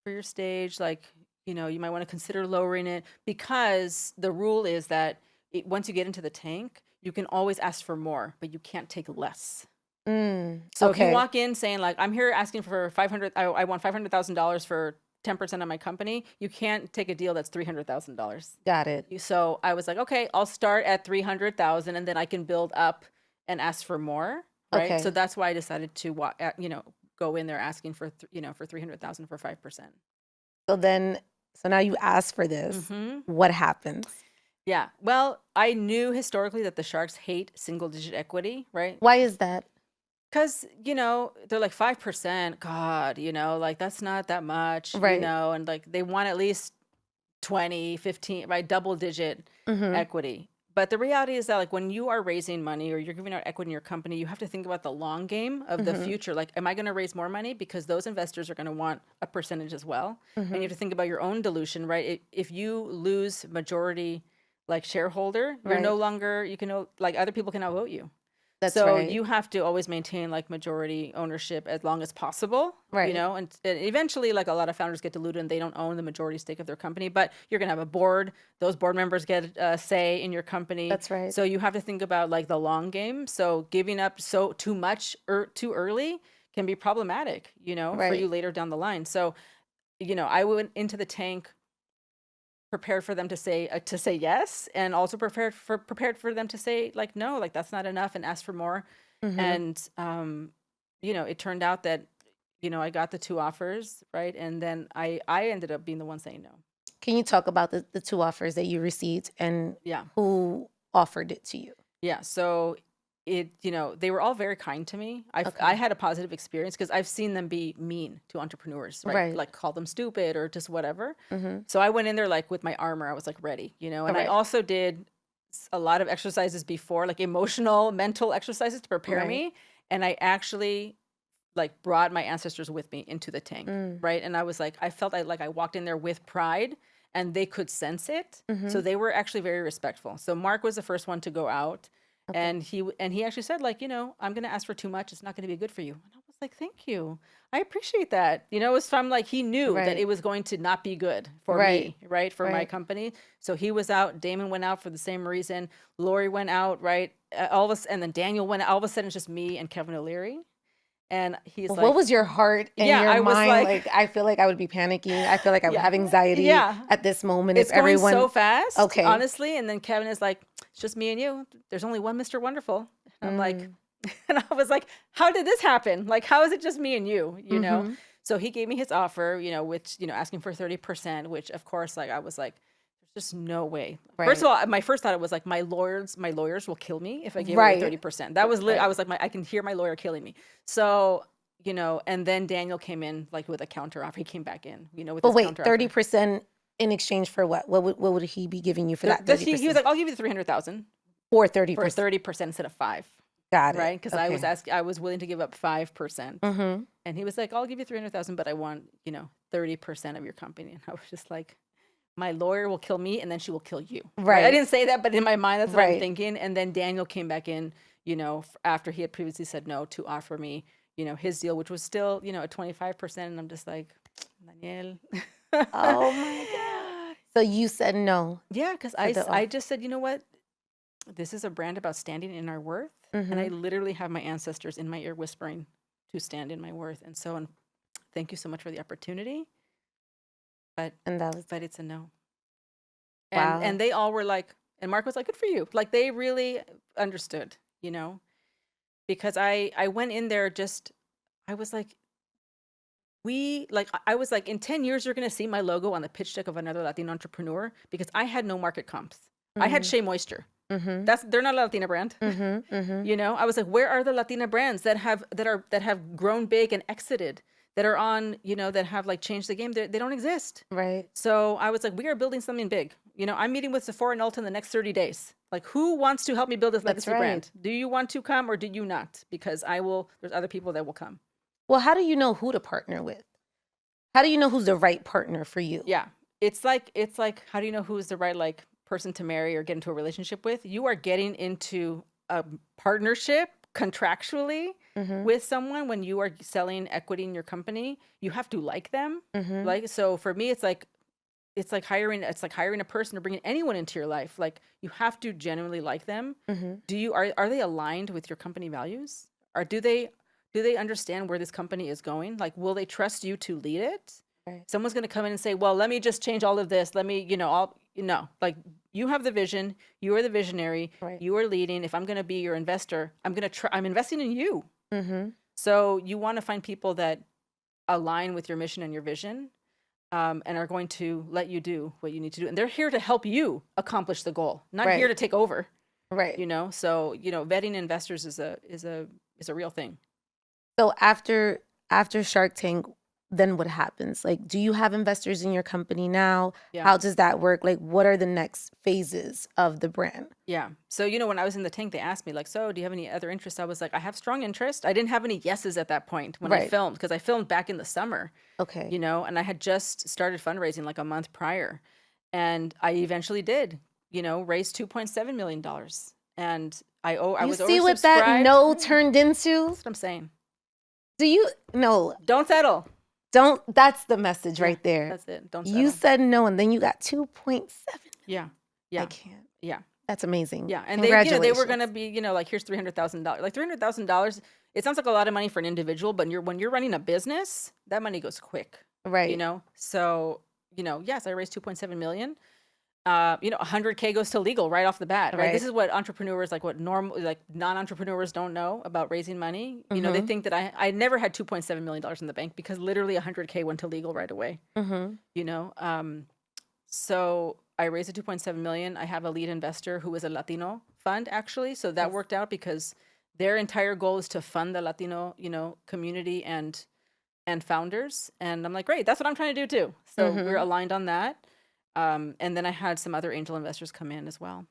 for your stage, like, you might want to consider lowering it, because the rule is that once you get into the tank, you can always ask for more, but you can't take less. So if you Okay. walk in saying, like, I'm here asking for 500, I want $500,000 for 10% of my company, you can't take a deal that's $300,000. Got it. So I was like, okay, I'll start at 300,000, and then I can build up and ask for more, right? So Okay. that's why I decided to go in there asking for for 300,000 for 5%. So now you ask for this. Hmm. What happens? Yeah. Well, I knew historically that the sharks hate single digit equity, right? Why is that? Because, they're like 5%. God, like that's not that much, Right. and like they want at least 20, 15, right? Double digit Mm-hmm. equity. But the reality is that like when you are raising money or you're giving out equity in your company, you have to think about the long game of the Mm-hmm. future. Like, am I going to raise more money? Because those investors are going to want a percentage as well. And you Mm-hmm. have to think about your own dilution, right? If you lose majority like shareholder, you're no Right. longer, like other people can outvote you. That's So right. you have to always maintain like majority ownership as long as possible, Right. and eventually like a lot of founders get diluted and they don't own the majority stake of their company, but you're going to have a board. Those board members get a say in your company. That's right. So you have to think about like the long game. So giving up so too much or too early can be problematic, for Right. you later down the line. So, I went into the tank prepared for them to say yes, and also prepared for them to say like no, like that's not enough, and ask for more. Mm-hmm. And it turned out that I got the two offers, right, and then I ended up being the one saying no. Can you talk about the two offers that you received and Yeah. who offered it to you? Yeah, so they were all very kind to me. I Okay. had a positive experience because I've seen them be mean to entrepreneurs, right? Right. Like call them stupid or just whatever. Mm-hmm. So I went in there like with my armor. I was like ready, All and I right. also did a lot of exercises before, like emotional, mental exercises to prepare Right. me. And I actually like brought my ancestors with me into the tank, Mm. right? And I was like, I felt like I walked in there with pride and they could sense it. Mm-hmm. So they were actually very respectful. So Mark was the first one to go out, Okay. and he actually said like, I'm going to ask for too much. It's not going to be good for you. And I was like, thank you. I appreciate that. It was from like he knew that Right. it was going to not be good for Right. me, right? For my Right. company. So he was out, Damon went out for the same reason. Lori went out, right? All of us, and then Daniel went out. All of a sudden it's just me and Kevin O'Leary. And he's What like, was your heart and yeah, your I was mind like, like? I feel like I would be panicking. I feel like I would yeah, have anxiety yeah. at this moment if It's going everyone. so fast, Okay. honestly. And then Kevin is like, it's just me and you. There's only one Mr. Wonderful. And I'm like, Mm. and I was like, how did this happen? Like, how is it just me and you? Mm-hmm. So he gave me his offer, which, asking for 30%, which of course, like, I was like, there's just no way. First Right. of all, my first thought was like, my lawyers will kill me if I gave away Right. 30%. That was, I Right. was like, I can hear my lawyer killing me. So, and then Daniel came in like with a counter offer. He came back in, with But his wait, counter offer. 30% in exchange for what? What would he be giving you for that He was 30%? like, I'll give you the 300,000 For for 30%. 30% instead of 5. Got it. Right? Because Okay. I was willing to give up 5%. Mm-hmm. And he was like, I'll give you 300,000, but I want, 30% of your company. And I was just like, my lawyer will kill me and then she will kill you. Right? I Right. didn't say that, but in my mind, that's what I'm Right. thinking. And then Daniel came back in, after he had previously said no, to offer me, his deal, which was still, at 25%. And I'm just like, Daniel. Oh my God. So you said no Yeah, because to the I offer. just said, you know what? This is a brand about standing in our worth. And I Mm-hmm. literally have my ancestors in my ear whispering to stand in my worth. And so, thank you so much for the opportunity. But, And that was it's a no. And wow. they all were like, and Mark was like, good for you. Like they really understood, because I went in there I was like, I was like, in 10 years, you're going to see my logo on the pitch deck of another Latino entrepreneur because I had no market comps. I had Mm-hmm. Shea Moisture. Mm-hmm. They're not a Latina brand. Mm-hmm. Mm-hmm. I was like, where are the Latina brands that have grown big and exited, that are on, that have like changed the game? They don't exist. Right. So I was like, we are building something big. I'm meeting with Sephora and Ulta in the next 30 days. Like, who wants to help me build this That's legacy right. brand? Do you want to come or do you not? Because there's other people that will come. Well, how do you know who to partner with? How do you know who's the right partner for you? Yeah. It's like, how do you know who's the right like person to marry or get into a relationship with? You are getting into a partnership contractually Mm-hmm. with someone when you are selling equity in your company. You have to like them. Mm-hmm. Like, so for me, it's like hiring a person or bringing anyone into your life. Like, you have to genuinely like them. Mm-hmm. Are they aligned with your company values? Or do they understand where this company is going? Like, will they trust you to lead it? Right. Someone's going to come in and say, well, let me just change all of this. Let me, like, you have the vision. You are the visionary. Right. You are leading. If I'm going to be your investor, I'm investing in you. Mm-hmm. So you want to find people that align with your mission and your vision. and are going to let you do what you need to do. And they're here to help you accomplish the goal, not here Right. to take over, Right. So, vetting investors is a real thing. So after Shark Tank, then what happens? Like, do you have investors in your company now? Yeah. How does that work? Like, what are the next phases of the brand? Yeah. So, when I was in the tank, they asked me like, so do you have any other interests? I was like, I have strong interest. I didn't have any yeses at that point when I Right. filmed, because I filmed back in the summer, Okay. and I had just started fundraising like a month prior. And I eventually did, raise $2.7 million. And I was see what that oversubscribed. no turned into? That's what I'm saying. Do you no? Don't settle. Don't. That's the message Yeah, right there. That's it. Don't settle. You said no, and then you got 2.7. Yeah. Yeah. I can't. Yeah. That's amazing. Yeah. And Congratulations. they were gonna be, like, here's $300,000. Like $300,000, it sounds like a lot of money for an individual, but when you're running a business, that money goes quick. Right. So, yes, I raised 2.7 million. 100K goes to legal right off the bat, right? This is what entrepreneurs, what non-entrepreneurs don't know about raising money. They think that I never had $2.7 million in the bank, because literally 100K went to legal right away. So I raised a 2.7 million. I have a lead investor who is a Latino fund, actually. So that worked out, because their entire goal is to fund the Latino, community and founders. And I'm like, great, that's what I'm trying to do too. So we're aligned on that. And then I had some other angel investors come in as well.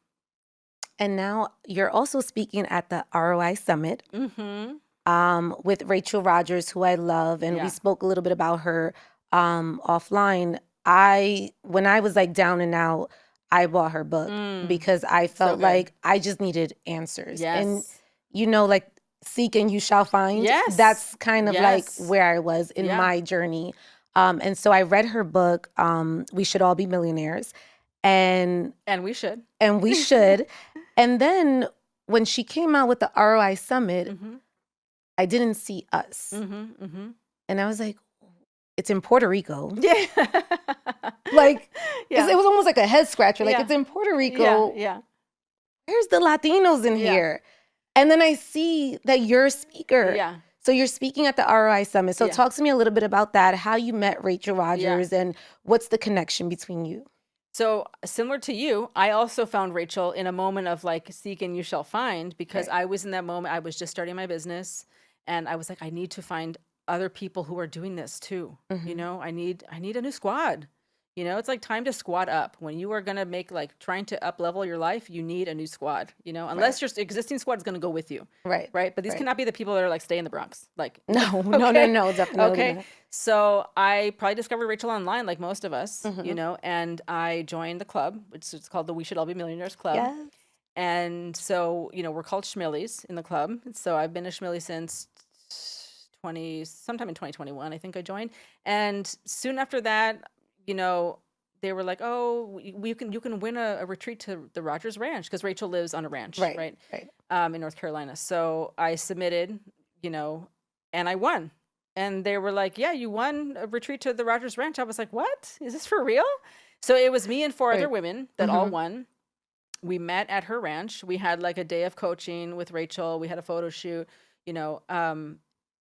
And now you're also speaking at the ROI Summit with Rachel Rogers, who I love. And we spoke a little bit about her offline. When I was like down and out, I bought her book because I felt like I just needed answers. Yes. And like, seek and you shall find. Yes. That's kind of like where I was in my journey. And so I read her book, We Should All Be Millionaires. And we should. And we should. And then when she came out with the ROI Summit, I didn't see us. And I was like, it's in Puerto Rico. Yeah. It was almost like a head scratcher. Like, it's in Puerto Rico. Yeah. Where's the Latinos in here? And then I see that you're a speaker. Yeah. So you're speaking at the ROI Summit. So talk to me a little bit about that, how you met Rachel Rogers and what's the connection between you? So similar to you, I also found Rachel in a moment of like, seek and you shall find, because I was in that moment, I was just starting my business, and I was like, I need to find other people who are doing this too. I need a new squad. It's like time to squad up. When you are going to make, like, trying to up level your life, you need a new squad, unless your existing squad is going to go with you. Right. But these cannot be the people that are like, stay in the Bronx. Like, no, definitely. Okay. Not. So I probably discovered Rachel online, like most of us, and I joined the club, which is called the We Should All Be Millionaires Club. Yes. And so, we're called Schmillies in the club. So I've been a Schmillie since sometime in 2021, I think I joined. And soon after that, they were like, oh, you can win a retreat to the Rogers Ranch, because Rachel lives on a ranch, right? In North Carolina. So I submitted, and I won. And they were like, yeah, you won a retreat to the Rogers Ranch. I was like, what? Is this for real? So it was me and four other women that all won. We met at her ranch. We had like a day of coaching with Rachel. We had a photo shoot,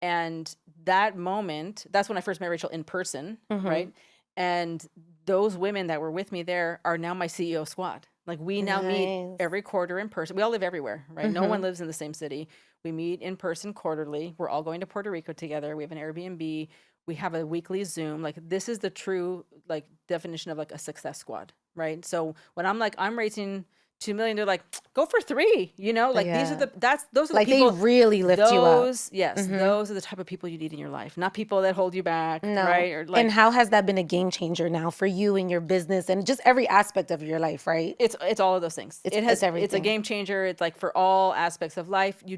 and that moment, that's when I first met Rachel in person, right? And those women that were with me there are now my CEO squad. Like, we now meet every quarter in person. We all live everywhere, right? No one lives in the same city. We meet in person quarterly. We're all going to Puerto Rico together. We have an Airbnb. We have a weekly Zoom. Like, this is the true, like, definition of like a success squad, right? So when I'm like, I'm raising 2 million, they're like, go for 3, these are those are like the people. They really lift you up. Yes. Those are the type of people you need in your life, not people that hold you back. No. Right. Or like, and how has that been a game changer now for you and your business and just every aspect of your life, right? It's all of those things. It's everything. It's a game changer. It's like for all aspects of life. You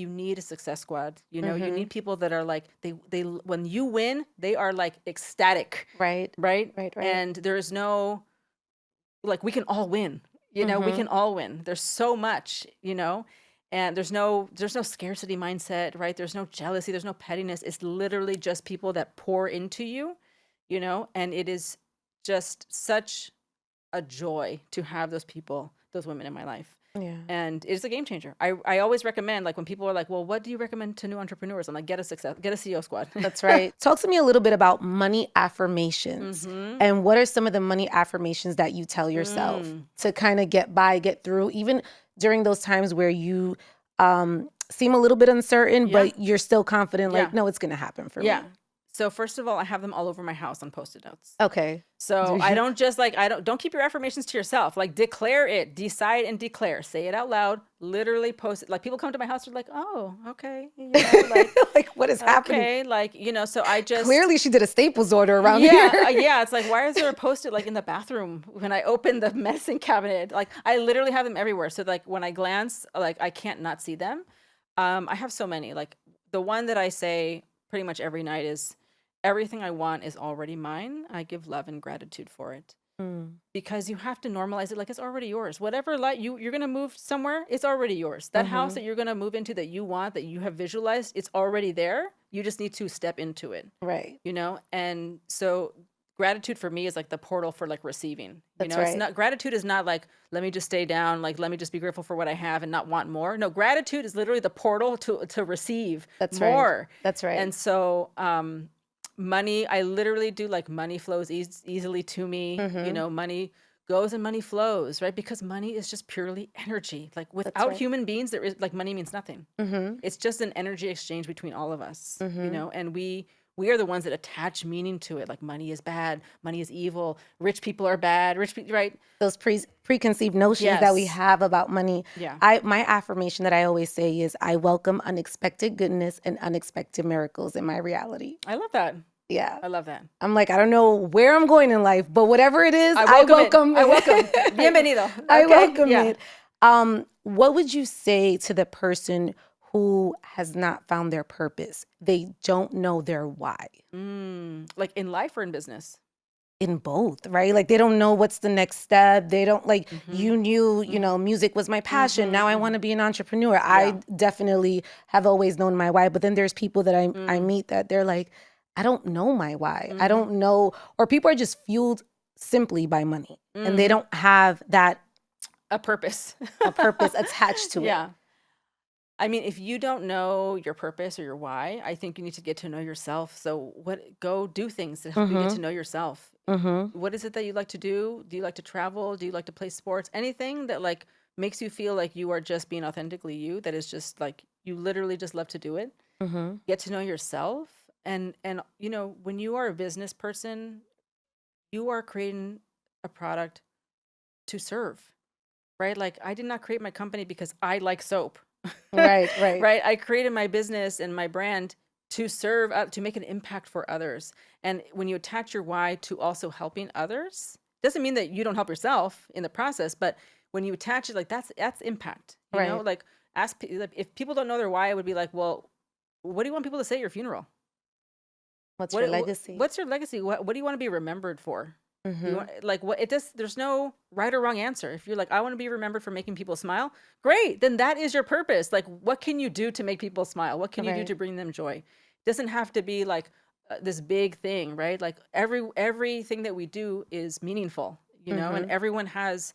need a success squad. You need people that are like, they when you win, they are like ecstatic. Right. And there's no, like, we can all win. We can all win. There's so much, and there's no scarcity mindset, right? There's no jealousy. There's no pettiness. It's literally just people that pour into you, and it is just such a joy to have those people, those women in my life. Yeah. And it's a game changer. I always recommend, like when people are like, well, what do you recommend to new entrepreneurs? I'm like, get a CEO squad. That's right. Talk to me a little bit about money affirmations. Mm-hmm. And what are some of the money affirmations that you tell yourself to kind of get through, even during those times where you seem a little bit uncertain, but you're still confident, like, no, it's going to happen for me. So first of all, I have them all over my house on Post-it notes. Okay. So I don't just like, don't keep your affirmations to yourself. Like declare it, decide and declare. Say it out loud, literally post it. Like people come to my house, they're like, oh, okay. You know, like what is happening? Okay, like, you know, so I just. Clearly she did a Staples order around here. Yeah, it's like, why is there a Post-it like in the bathroom when I open the medicine cabinet? Like I literally have them everywhere. So like when I glance, like I can't not see them. I have so many. Like the one that I say pretty much every night is, everything I want is already mine. I give love and gratitude for it. Because you have to normalize it like it's already yours. Whatever you're going to move somewhere, it's already yours. That house that you're going to move into that you want, that you have visualized, it's already there. You just need to step into it. Right. You know? And so gratitude for me is like the portal for like receiving. That's right. It's not, gratitude is not like, let me just stay down, like let me just be grateful for what I have and not want more. No, gratitude is literally the portal to receive more. Right. That's right. And so money, I literally do like money flows easily to me. You know, money goes and money flows, right? Because money is just purely energy. Like without human beings, there is like money means nothing. It's just an energy exchange between all of us, you know, and we are the ones that attach meaning to it. Like money is bad, money is evil, rich people are bad, right? Those preconceived notions that we have about money. Yeah. My affirmation that I always say is, I welcome unexpected goodness and unexpected miracles in my reality. I love that. Yeah. I love that. I'm like, I don't know where I'm going in life, but whatever it is, I welcome it. I welcome. Bienvenido. Okay? I welcome it. What would you say to the person who has not found their purpose? They don't know their why. Like in life or in business? In both, right? Like they don't know what's the next step. They don't like, you knew, you know, music was my passion. Now I want to be an entrepreneur. I definitely have always known my why. But then there's people that I meet that they're like, I don't know my why. I don't know. Or people are just fueled simply by money and they don't have that. A purpose. A purpose attached to it. Yeah. I mean, if you don't know your purpose or your why, I think you need to get to know yourself. So go do things to help you get to know yourself. What is it that you like to do? Do you like to travel? Do you like to play sports? Anything that like makes you feel like you are just being authentically you, that is just like, you literally just love to do it. Get to know yourself. And you know, when you are a business person, you are creating a product to serve, right? Like I did not create my company because I like soap. Right. Right. I created my business and my brand to serve, to make an impact for others. And when you attach your why to also helping others, doesn't mean that you don't help yourself in the process, but when you attach it, like that's impact. You know, like if people don't know their why, I would be like, well, what do you want people to say at your funeral? What's your legacy? What's your legacy? What do you want to be remembered for? You want, like what it does, there's no right or wrong answer. If you're like, I want to be remembered for making people smile, great, then that is your purpose. Like what can you do to make people smile? What can you do to bring them joy? It doesn't have to be like this big thing, right? Like everything that we do is meaningful, you know, and everyone has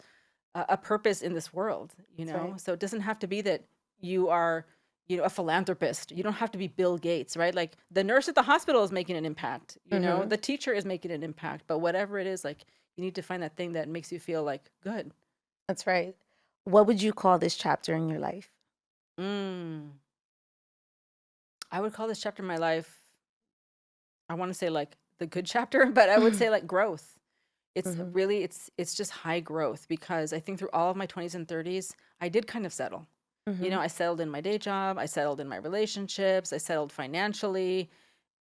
a purpose in this world, you know. So it doesn't have to be that you are, you know, a philanthropist. You don't have to be Bill Gates, right? Like the nurse at the hospital is making an impact, you know, the teacher is making an impact, but whatever it is, like you need to find that thing that makes you feel like good. That's right. What would you call this chapter in your life? I would call this chapter in my life, I want to say like the good chapter, but I would say like growth. It's really, it's just high growth, because I think through all of my 20s and 30s, I did kind of settle. You know, I settled in my day job, I settled in my relationships, I settled financially.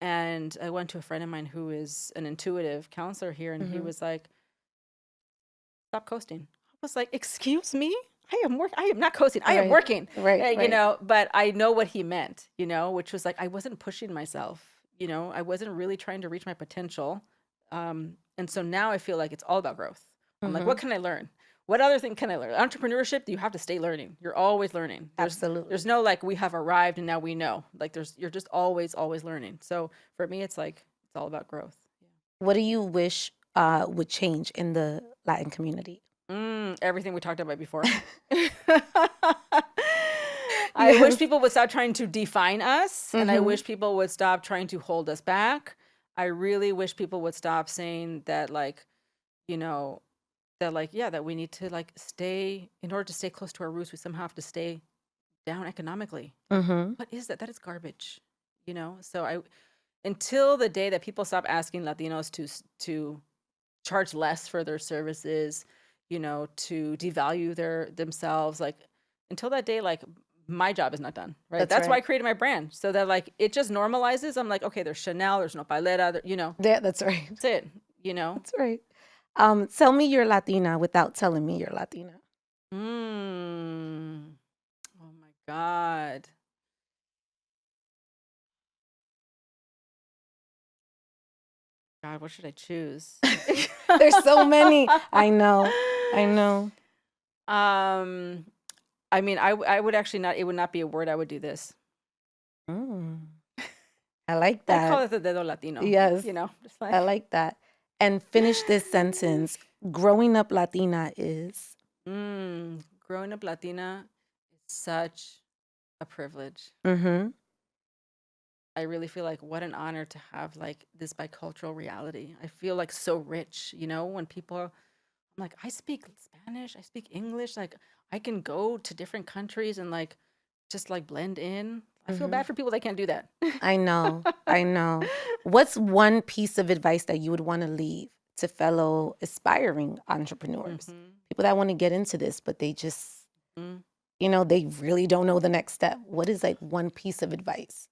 And I went to a friend of mine who is an intuitive counselor here, and he was like, stop coasting. I was like, excuse me? I am not coasting. I am working. Right. You know, but I know what he meant, you know, which was like, I wasn't pushing myself, you know, I wasn't really trying to reach my potential. And so now I feel like it's all about growth. I'm like, what can I learn? What other thing can I learn? Entrepreneurship, you have to stay learning. You're always learning. Absolutely. There's no like, we have arrived and now we know. Like you're just always learning. So for me, it's like, it's all about growth. What do you wish would change in the Latin community? Everything we talked about before. I wish people would stop trying to define us, and I wish people would stop trying to hold us back. I really wish people would stop saying that, like, you know, that we need to like stay, in order to stay close to our roots, we somehow have to stay down economically. What is that? That is garbage, So until the day that people stop asking Latinos to charge less for their services, to devalue themselves, like until that day, like my job is not done, right? That's why I created my brand, so that like it just normalizes. I'm like, okay, there's Chanel, there's Nopalera, Yeah, that's right. That's it, That's right. Tell me you're Latina without telling me you're Latina. Oh my God. God, what should I choose? There's so many. I know. I mean, I would actually not, it would not be a word. I would do this. I like that. I call it the dedo Latino. Yes. Just like, I like that. And finish this sentence. Growing up Latina is? Growing up Latina is such a privilege. I really feel like what an honor to have like this bicultural reality. I feel like so rich, when people I'm like, I speak Spanish, I speak English, like I can go to different countries and like just like blend in. I feel bad for people that can't do that. I know. What's one piece of advice that you would want to leave to fellow aspiring entrepreneurs? People that want to get into this, but they just, they really don't know the next step. What is like one piece of advice?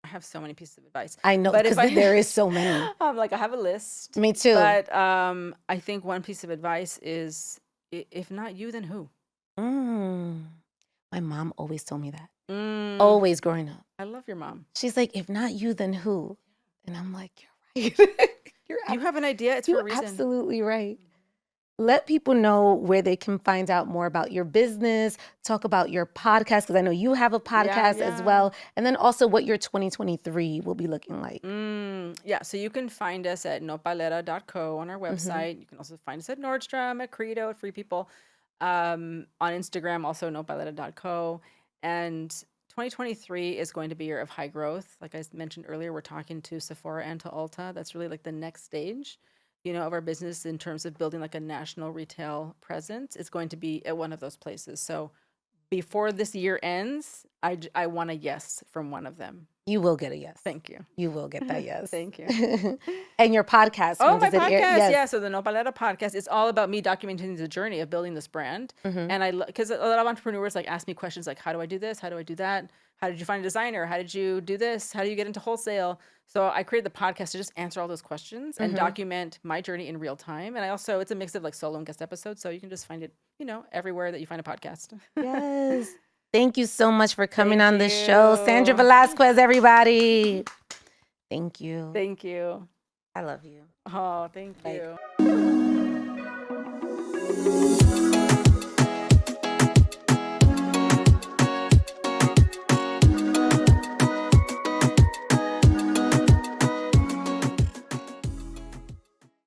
I have so many pieces of advice. I know, because there is so many. I'm like, I have a list. Me too. But I think one piece of advice is, if not you, then who? My mom always told me that. Always growing up. I love your mom. She's like, if not you, then who? And I'm like, you're right. You have an idea. It's for a reason. You're absolutely right. Let people know where they can find out more about your business, talk about your podcast, because I know you have a podcast as well, and then also what your 2023 will be looking like. Yeah, so you can find us at nopalera.co on our website. You can also find us at Nordstrom, at Credo, at Free People, on Instagram, also nopalera.co. And 2023 is going to be a year of high growth. Like I mentioned earlier, we're talking to Sephora and to Ulta. That's really like the next stage, of our business in terms of building like a national retail presence. It's going to be at one of those places. So before this year ends, I want a yes from one of them. You will get a yes. Thank you. You will get that yes. Thank you. And your podcast. Oh, my podcast. Yes. Yeah. So the Nopalera podcast is all about me documenting the journey of building this brand. And because a lot of entrepreneurs like ask me questions like, how do I do this? How do I do that? How did you find a designer? How did you do this? How do you get into wholesale? So I created the podcast to just answer all those questions and document my journey in real time. And it's a mix of like solo and guest episodes. So you can just find it, everywhere that you find a podcast. Yes. Thank you so much for coming on the show. Sandra Velasquez, everybody. Thank you. Thank you. I love you. Oh, thank you.